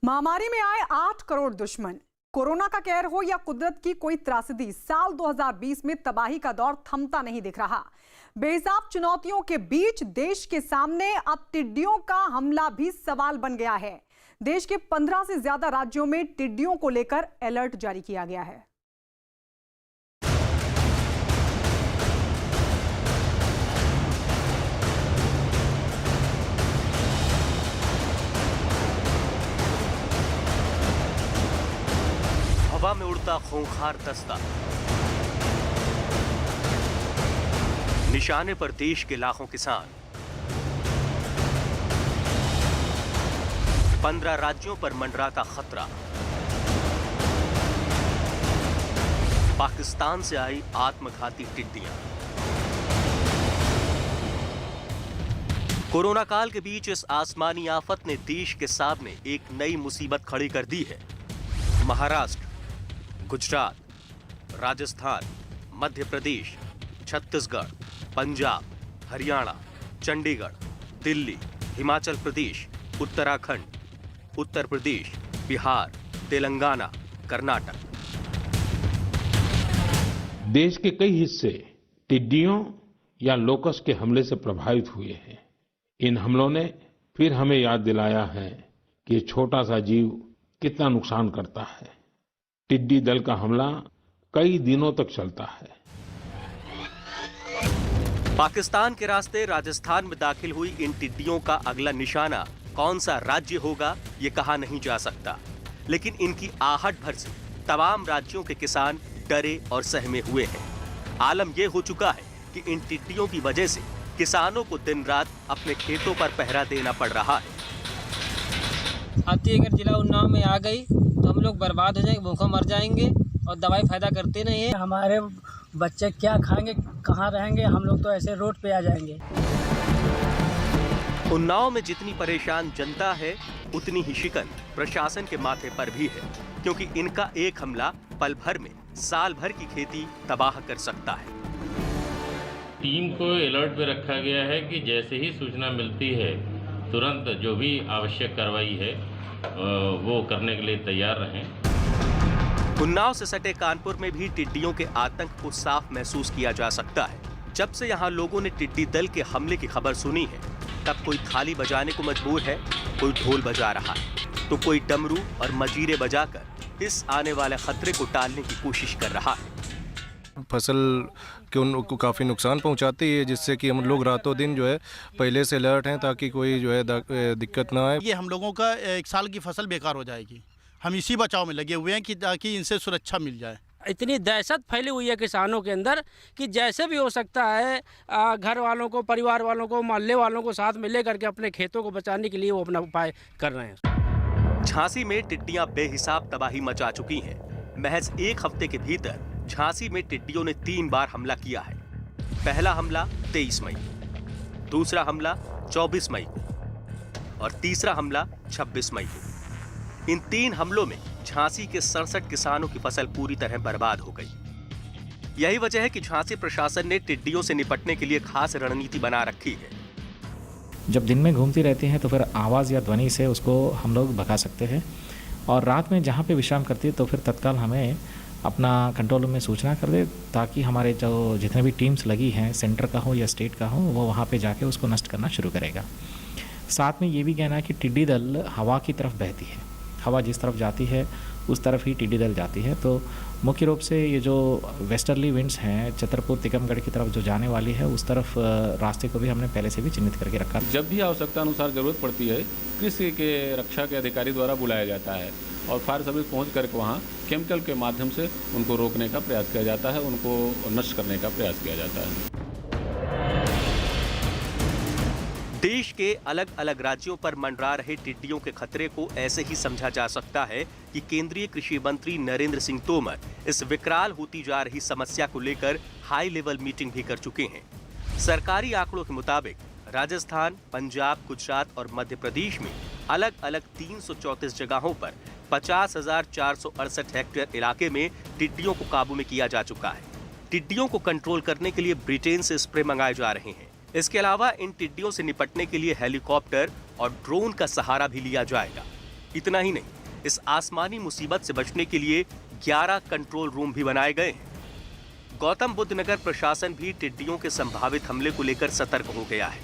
महामारी में आए 8 करोड़ दुश्मन, कोरोना का कहर हो या कुदरत की कोई त्रासदी, साल 2020 में तबाही का दौर थमता नहीं दिख रहा। बेहिसाब चुनौतियों के बीच देश के सामने अब टिड्डियों का हमला भी सवाल बन गया है। देश के 15 से ज्यादा राज्यों में टिड्डियों को लेकर अलर्ट जारी किया गया है। हवा में उड़ता खूंखार दस्ता, निशाने पर देश के लाखों किसान, 15 राज्यों पर मंडराता खतरा, पाकिस्तान से आई आत्मघाती टिड्डियां। कोरोना काल के बीच इस आसमानी आफत ने देश के सामने एक नई मुसीबत खड़ी कर दी है। महाराष्ट्र, गुजरात, राजस्थान, मध्य प्रदेश, छत्तीसगढ़, पंजाब, हरियाणा, चंडीगढ़, दिल्ली, हिमाचल प्रदेश, उत्तराखंड, उत्तर प्रदेश, बिहार, तेलंगाना, कर्नाटक। देश के कई हिस्से टिड्डियों या लोकस के हमले से प्रभावित हुए हैं। इन हमलों ने फिर हमें याद दिलाया है कि ये छोटा सा जीव कितना नुकसान करता है। टिड्डी दल का हमला कई दिनों तक चलता है। पाकिस्तान के रास्ते राजस्थान में दाखिल हुई इन टिड्डियों का अगला निशाना कौन सा राज्य होगा, ये कहा नहीं जा सकता, लेकिन इनकी आहट भर से तमाम राज्यों के किसान डरे और सहमे हुए हैं। आलम यह हो चुका है कि इन टिड्डियों की वजह से किसानों को दिन रात अपने खेतों पर पहरा देना पड़ रहा है। हाथी अगर जिला उन्नाव में आ गई तो हम लोग बर्बाद हो जाएंगे, भूखों मर जाएंगे और दवाई फायदा करते नहीं है। हमारे बच्चे क्या खाएंगे, कहाँ रहेंगे, हम लोग तो ऐसे रोड पे आ जाएंगे। उन्नाव में जितनी परेशान जनता है उतनी ही शिकन प्रशासन के माथे पर भी है, क्योंकि इनका एक हमला पल भर में साल भर की खेती तबाह कर सकता है। टीम को अलर्ट पे रखा गया है कि जैसे ही सूचना मिलती है तुरंत जो भी आवश्यक कार्रवाई है वो करने के लिए तैयार रहें। उन्नाव से सटे कानपुर में भी टिड्डियों के आतंक को साफ महसूस किया जा सकता है। जब से यहाँ लोगों ने टिड्डी दल के हमले की खबर सुनी है, तब कोई थाली बजाने को मजबूर है, कोई ढोल बजा रहा है, तो कोई डमरू और मजीरे बजाकर इस आने वाले खतरे को टालने की कोशिश कर रहा है। फसल के उनको काफ़ी नुकसान पहुंचाती है, जिससे कि हम लोग रातों दिन जो है पहले से अलर्ट हैं ताकि कोई जो है दिक्कत ना आए। ये हम लोगों का एक साल की फसल बेकार हो जाएगी। हम इसी बचाव में लगे हुए हैं कि ताकि इनसे सुरक्षा मिल जाए। इतनी दहशत फैली हुई है किसानों के अंदर कि जैसे भी हो सकता है घर वालों को, परिवार वालों को, मोहल्ले वालों को साथ में लेकर के अपने खेतों को बचाने के लिए वो अपना उपाय कर रहे हैं। झांसी में टिड्डियां बेहिसाब तबाही मचा चुकी हैं। महज एक हफ्ते के भीतर झांसी में टिड्डियों ने 3 बार हमला किया है। पहला हमला 23 मई, दूसरा हमला 24 मई को और तीसरा हमला 26 मई को। इन 3 हमलों में झांसी के 67 किसानों की फसल पूरी तरह बर्बाद हो गई। यही वजह है कि झांसी प्रशासन ने टिड्डियों से निपटने के लिए खास रणनीति बना रखी है। जब दिन में घूमती रहती हैं तो फिर आवाज़ या ध्वनि से उसको हम लोग भगा सकते हैं, और रात में जहाँ पे विश्राम करती है तो फिर तत्काल हमें अपना कंट्रोल रूम में सूचना कर दे, ताकि हमारे जो जितने भी टीम्स लगी हैं, सेंटर का हो या स्टेट का हो, वो वहाँ पे जाके उसको नष्ट करना शुरू करेगा। साथ में ये भी कहना है कि टिड्डी दल हवा की तरफ बहती है, हवा जिस तरफ जाती है उस तरफ ही टिड्डी दल जाती है। तो मुख्य रूप से ये जो वेस्टर्ली विंड्स हैं, छतरपुर तिकमगढ़ की तरफ जो जाने वाली है, उस तरफ रास्ते को भी हमने पहले से भी चिन्हित करके रखा। जब भी आवश्यकता अनुसार जरूरत पड़ती है, कृषि के रक्षा के अधिकारी द्वारा बुलाया जाता है और फायर सर्विस पहुंच करके वहां केमिकल के माध्यम से उनको रोकने का प्रयास किया जाता है, उनको नष्ट करने का प्रयास किया जाता है। देश के अलग अलग राज्यों पर मंडरा रहे टिड्डियों के खतरे को ऐसे ही समझा जा सकता है कि केंद्रीय कृषि मंत्री नरेंद्र सिंह तोमर इस विकराल होती जा रही समस्या को लेकर हाई लेवल मीटिंग भी कर चुके हैं। सरकारी आंकड़ों के मुताबिक राजस्थान, पंजाब, गुजरात और मध्य प्रदेश में अलग अलग 334 जगहों पर 50,468 हेक्टेयर इलाके में टिड्डियों को काबू में किया जा चुका है। टिड्डियों को कंट्रोल करने के लिए ब्रिटेन से स्प्रे मंगाए जा रहे हैं। इसके अलावा इन टिड्डियों से निपटने के लिए हेलीकॉप्टर और ड्रोन का सहारा भी लिया जाएगा। इतना ही नहीं, इस आसमानी मुसीबत से बचने के लिए 11 कंट्रोल रूम भी बनाए गए हैं। गौतम बुद्ध नगर प्रशासन भी टिड्डियों के संभावित हमले को लेकर सतर्क हो गया है।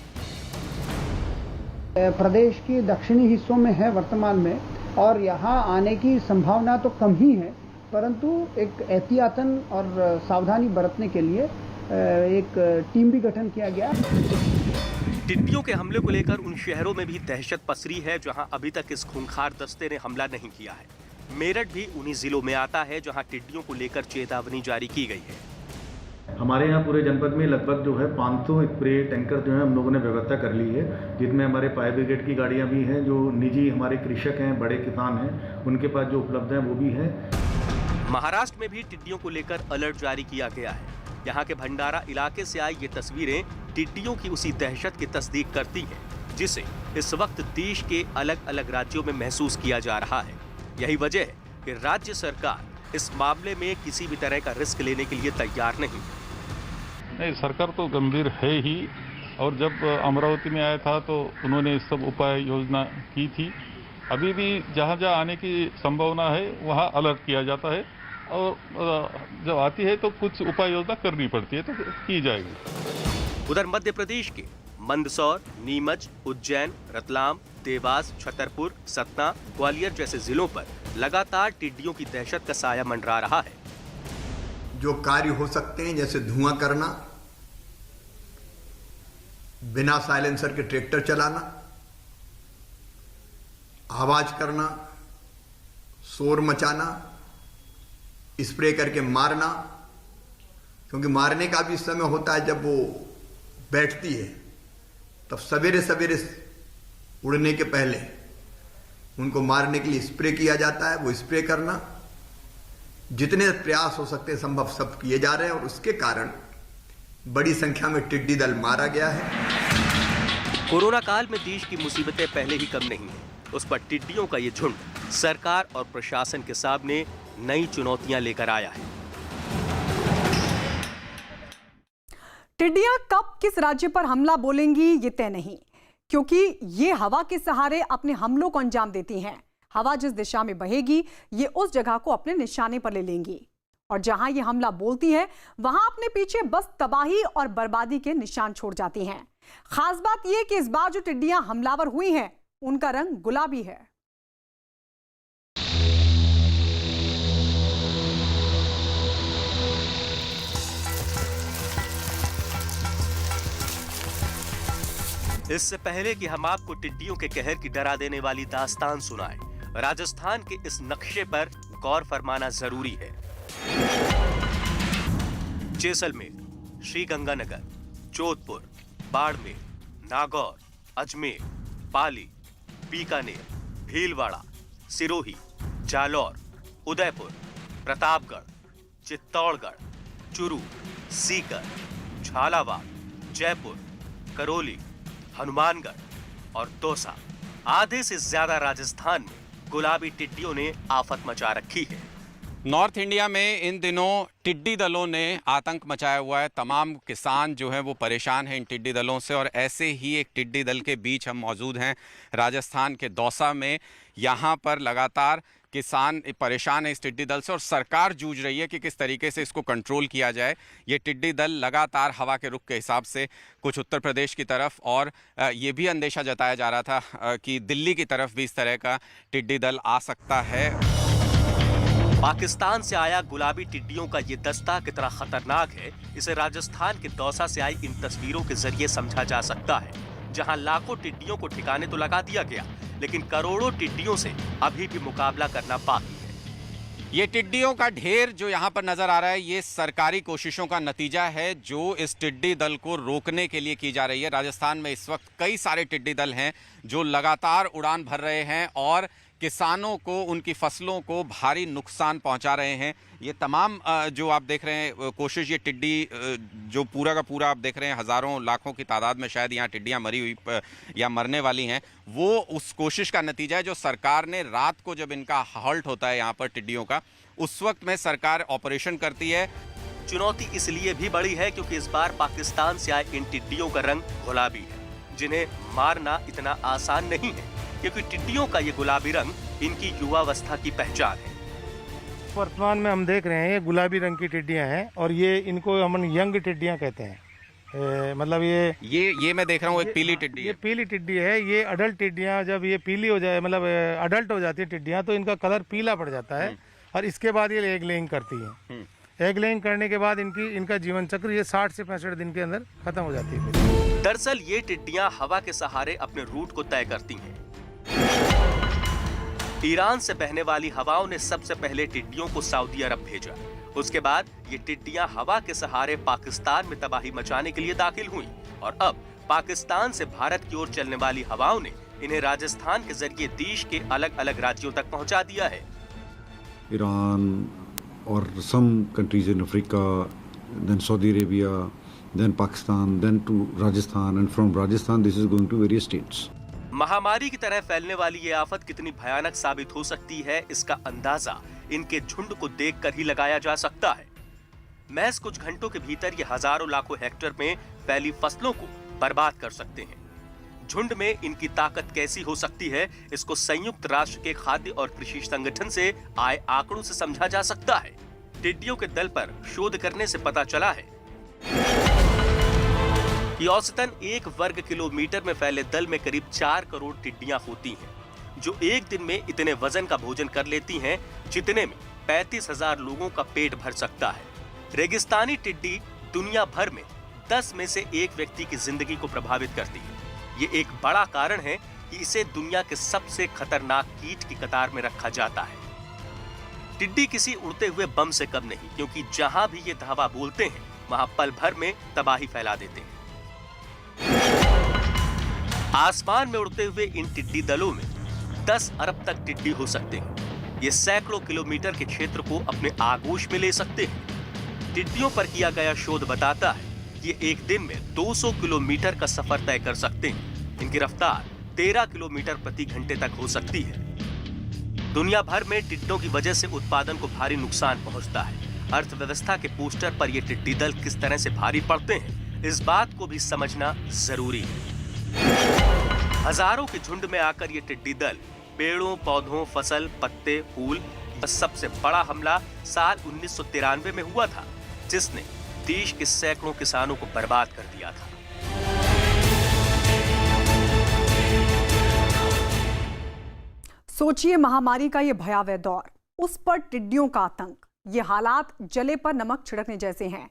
प्रदेश के दक्षिणी हिस्सों में है वर्तमान में, और यहाँ आने की संभावना तो कम ही है, परंतु एक एहतियातन और सावधानी बरतने के लिए एक टीम भी गठन किया गया। टिड्डियों के हमले को लेकर उन शहरों में भी दहशत पसरी है जहां अभी तक इस खूंखार दस्ते ने हमला नहीं किया है। मेरठ भी उन्हीं जिलों में आता है जहां टिड्डियों को लेकर चेतावनी जारी की गई है। हमारे यहाँ पूरे जनपद में लगभग जो है 500 स्प्रे टैंकर जो है हम लोगों ने व्यवस्था कर ली है, जिनमें हमारे फायर ब्रिगेड की गाड़ियाँ भी हैं, जो निजी हमारे कृषक हैं, बड़े किसान हैं, उनके पास जो उपलब्ध हैं वो भी है। महाराष्ट्र में भी टिड्डियों को लेकर अलर्ट जारी किया गया है। यहाँ के भंडारा इलाके से आई ये तस्वीरें टिड्डियों की उसी दहशत की तस्दीक करती हैं, जिसे इस वक्त देश के अलग अलग राज्यों में महसूस किया जा रहा है। यही वजह है कि राज्य सरकार इस मामले में किसी भी तरह का रिस्क लेने के लिए तैयार नहीं। सरकार तो गंभीर है ही, और जब अमरावती में आया था तो उन्होंने सब उपाय योजना की थी। अभी भी जहाँ जहाँ आने की संभावना है वहाँ अलर्ट किया जाता है, और जब आती है तो कुछ उपाय योजना करनी पड़ती है, तो की जाएगी। उधर मध्य प्रदेश के मंदसौर, नीमच, उज्जैन, रतलाम, देवास, छतरपुर, सतना, ग्वालियर जैसे जिलों पर लगातार टिड्डियों की दहशत का साया मंडरा रहा है। जो कार्य हो सकते हैं, जैसे धुआं करना, बिना साइलेंसर के ट्रैक्टर चलाना, आवाज करना, शोर मचाना, स्प्रे करके मारना, क्योंकि मारने का भी समय होता है जब वो बैठती है, तब सवेरे सवेरे उड़ने के पहले उनको मारने के लिए स्प्रे किया जाता है। वो स्प्रे करना, जितने प्रयास हो सकते हैं संभव सब किए जा रहे हैं, और उसके कारण बड़ी संख्या में टिड्डी दल मारा गया है। कोरोना काल में देश की मुसीबतें पहले ही कम नहीं है, उस पर टिड्डियों का ये झुंड सरकार और प्रशासन के सामने नई चुनौतियां लेकर आया है। टिड्डियां कब किस राज्य पर हमला बोलेंगी ये तय नहीं, क्योंकि ये हवा के सहारे अपने हमलों को अंजाम देती हैं। हवा जिस दिशा में बहेगी ये उस जगह को अपने निशाने पर ले लेंगी, और जहां ये हमला बोलती है वहां अपने पीछे बस तबाही और बर्बादी के निशान छोड़ जाती हैं। खास बात यह कि इस बार जो टिड्डियां हमलावर हुई हैं उनका रंग गुलाबी है। इससे पहले कि हम आपको टिड्डियों के कहर की डरा देने वाली दास्तान सुनाएं, राजस्थान के इस नक्शे पर गौर फरमाना जरूरी है। जैसलमेर, श्रीगंगानगर, जोधपुर, बाड़मेर, नागौर, अजमेर, पाली, बीकानेर, भीलवाड़ा, सिरोही, जालौर, उदयपुर, प्रतापगढ़, चित्तौड़गढ़, चुरू, सीकर, झालावाड़, जयपुर, करौली, हनुमानगढ़ और दौसा, आधे से ज्यादा राजस्थान में गुलाबी टिड्डियों ने आफत मचा रखी है। नॉर्थ इंडिया में इन दिनों टिड्डी दलों ने आतंक मचाया हुआ है। तमाम किसान जो हैं वो परेशान हैं इन टिड्डी दलों से, और ऐसे ही एक टिड्डी दल के बीच हम मौजूद हैं राजस्थान के दौसा में। यहाँ पर लगातार किसान परेशान है इस टिड्डी दल से, और सरकार जूझ रही है कि किस तरीके से इसको कंट्रोल किया जाए। ये टिड्डी दल लगातार हवा के रुख के हिसाब से कुछ उत्तर प्रदेश की तरफ, और ये भी अंदेशा जताया जा रहा था कि दिल्ली की तरफ भी इस तरह का टिड्डी दल आ सकता है। पाकिस्तान से आया गुलाबी टिड्डियों का ये दस्ता कितना खतरनाक है, इसे राजस्थान के दौसा से आई इन तस्वीरों के जरिए समझा जा सकता है, जहां लाखों टिड्डियों को ठिकाने तो लगा दिया गया, लेकिन करोड़ों टिड्डियों से अभी भी मुकाबला करना बाकी है। ये टिड्डियों का ढेर जो यहाँ पर नजर आ रहा है, ये सरकारी कोशिशों का नतीजा है जो इस टिड्डी दल को रोकने के लिए की जा रही है। राजस्थान में इस वक्त कई सारे टिड्डी दल हैं जो लगातार उड़ान भर रहे हैं और किसानों को, उनकी फसलों को भारी नुकसान पहुंचा रहे हैं। ये तमाम जो आप देख रहे हैं कोशिश, ये टिड्डी जो पूरा का पूरा आप देख रहे हैं, हज़ारों लाखों की तादाद में शायद यहाँ टिड्डियाँ मरी हुई या मरने वाली हैं, वो उस कोशिश का नतीजा है जो सरकार ने रात को, जब इनका हॉल्ट होता है यहाँ पर टिड्डियों का, उस वक्त में सरकार ऑपरेशन करती है। चुनौती इसलिए भी बड़ी है क्योंकि इस बार पाकिस्तान से आए इन टिड्डियों का रंग गुलाबी है, जिन्हें मारना इतना आसान नहीं है। क्योंकि टिड्डियों का ये गुलाबी रंग इनकी युवावस्था की पहचान है। वर्तमान में हम देख रहे हैं ये गुलाबी रंग की टिड्डियां हैं और ये इनको हम यंग टिड्डियां कहते हैं। मतलब ये मैं देख रहा हूँ एक पीली टिड्डी है। ये पीली टिड्डी है। ये अडल्ट टिड्डियां जब ये पीली हो जाए मतलब अडल्ट हो जाती है टिड्डियां तो इनका कलर पीला पड़ जाता है और इसके बाद ये एग लेइंग करती है। एग लेइंग करने के बाद इनका जीवन चक्र ये 60 से 65 दिन के अंदर खत्म हो जाती है। दरअसल ये टिड्डियां हवा के सहारे अपने रूट को तय करती हैं। ईरान से बहने वाली हवाओं ने सबसे पहले टिड्डियों को सऊदी अरब भेजा। उसके बाद ये टिड्डियां हवा के सहारे पाकिस्तान में तबाही मचाने के लिए दाखिल हुई और अब पाकिस्तान से भारत की ओर चलने वाली हवाओं ने इन्हें राजस्थान के जरिए देश के अलग अलग राज्यों तक पहुंचा दिया है। ईरान और some countries in Africa, then Saudi Arabia, then Pakistan, then to Rajasthan, and from Rajasthan this is going to various states. महामारी की तरह फैलने वाली ये आफत कितनी भयानक साबित हो सकती है, इसका अंदाजा इनके झुंड को देखकर ही लगाया जा सकता है। महज कुछ घंटों के भीतर ये हजारों लाखों हेक्टेयर में फैली फसलों को बर्बाद कर सकते हैं। झुंड में इनकी ताकत कैसी हो सकती है, इसको संयुक्त राष्ट्र के खाद्य और कृषि संगठन से आए आंकड़ों से समझा जा सकता है। टिड्डियों के दल पर शोध करने से पता चला है कि औसतन 1 वर्ग किलोमीटर में फैले दल में करीब 4 करोड़ टिड्डियां होती हैं, जो एक दिन में इतने वजन का भोजन कर लेती हैं, जितने में 35,000 लोगों का पेट भर सकता है। रेगिस्तानी टिड्डी दुनिया भर में 10 में से 1 व्यक्ति की जिंदगी को प्रभावित करती है। ये एक बड़ा कारण है कि इसे दुनिया के सबसे खतरनाक कीट की कतार में रखा जाता है। टिड्डी किसी उड़ते हुए बम से कम नहीं, क्योंकि जहां भी ये धावा बोलते हैं वहां पल भर में तबाही फैला देते हैं। आसमान में उड़ते हुए इन टिड्डी दलों में 10 अरब तक टिड्डी हो सकते हैं। ये सैकड़ों किलोमीटर के क्षेत्र को अपने आगोश में ले सकते हैं। टिड्डियों पर किया गया शोध बताता है कि ये एक दिन में 200 किलोमीटर का सफर तय कर सकते हैं। इनकी रफ्तार 13 किलोमीटर प्रति घंटे तक हो सकती है। दुनिया भर में टिड्डियों की वजह से उत्पादन को भारी नुकसान पहुंचता है। अर्थव्यवस्था के पोस्टर पर ये टिड्डी दल किस तरह से भारी पड़ते हैं, इस बात को भी समझना जरूरी है। हजारों के झुंड में आकर ये टिड्डी दल पेड़ों, पौधों, फसल, पत्ते, फूल, सबसे बड़ा हमला साल 1993 में हुआ था, जिसने देश के सैकड़ों किसानों को बर्बाद कर दिया था। सोचिए महामारी का ये भयावह दौर, उस पर टिड्डियों का आतंक, ये हालात जले पर नमक छिड़कने जैसे हैं।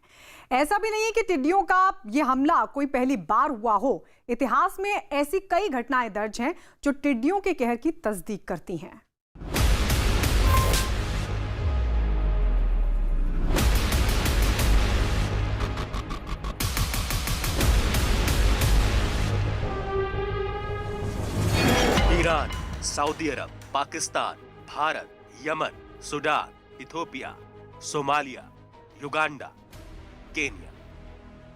ऐसा भी नहीं है कि टिड्डियों का ये हमला कोई पहली बार हुआ हो। इतिहास में ऐसी कई घटनाएं दर्ज हैं जो टिड्डियों के कहर की तस्दीक करती हैं। Iran, Saudi Arab, Pakistan, Bharat, Yemen, Sudan, Ethiopia, Somalia, Uganda, Kenya.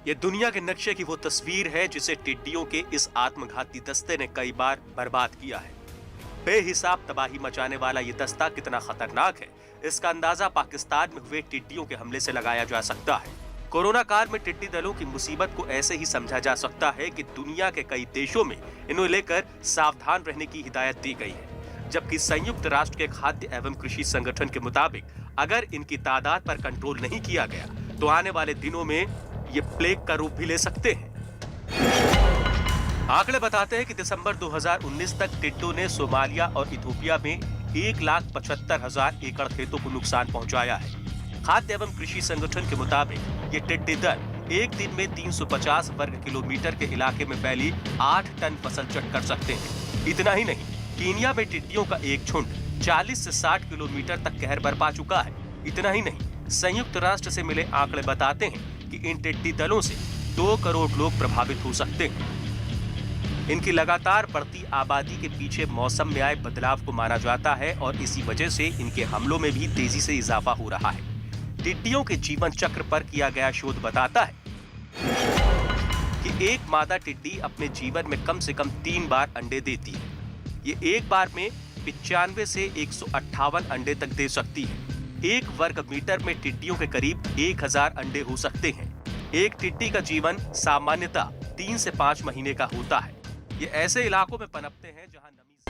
ये दुनिया के नक्शे की वो तस्वीर है जिसे टिड्डियों के इस आत्मघाती दस्ते ने कई बार बर्बाद किया है। बेहिसाब तबाही मचाने वाला ये दस्ता कितना खतरनाक है, इसका अंदाजा पाकिस्तान में हुए टिड्डियों के हमले से लगाया जा सकता है। कोरोना काल में टिड्डी दलों की मुसीबत को ऐसे ही समझा जा सकता है कि दुनिया के कई देशों में इन्हें लेकर सावधान रहने की हिदायत दी गई है, जबकि संयुक्त राष्ट्र के खाद्य एवं कृषि संगठन के मुताबिक अगर इनकी तादाद पर कंट्रोल नहीं किया गया तो आने वाले दिनों में ये प्लेग का रूप भी ले सकते हैं। आंकड़े बताते हैं कि दिसंबर 2019 तक टिड्डों ने सोमालिया और इथियोपिया में 1,75,000 एकड़ खेतों को नुकसान पहुंचाया है। खाद्य एवं कृषि संगठन के मुताबिक ये टिड्डी दल एक दिन में 350 वर्ग किलोमीटर के इलाके में फैली 8 टन फसल चट कर सकते हैं। इतना ही नहीं, कीनिया में टिड्डियों का एक झुंड 40 से 60 किलोमीटर तक कहर बरपा चुका है। इतना ही नहीं, संयुक्त राष्ट्र से मिले आंकड़े बताते हैं कि इन टिड्डी दलों से 2 करोड़ लोग प्रभावित हो सकते हैं। इनकी लगातार बढ़ती आबादी के पीछे मौसम में आए बदलाव को माना जाता है और इसी वजह से इनके हमलों में भी तेजी से इजाफा हो रहा है। टिड्डियों के जीवन चक्र पर किया गया शोध बताता है कि एक मादा टिड्डी अपने जीवन में कम से कम 3 बार अंडे देती है। ये एक बार में 95 से 158 अंडे तक दे सकती है। 1 वर्ग मीटर में टिड्डियों के करीब 1000 अंडे हो सकते हैं। एक टिड्डी का जीवन सामान्यतः 3 से 5 महीने का होता है। ये ऐसे इलाकों में पनपते हैं जहां नमी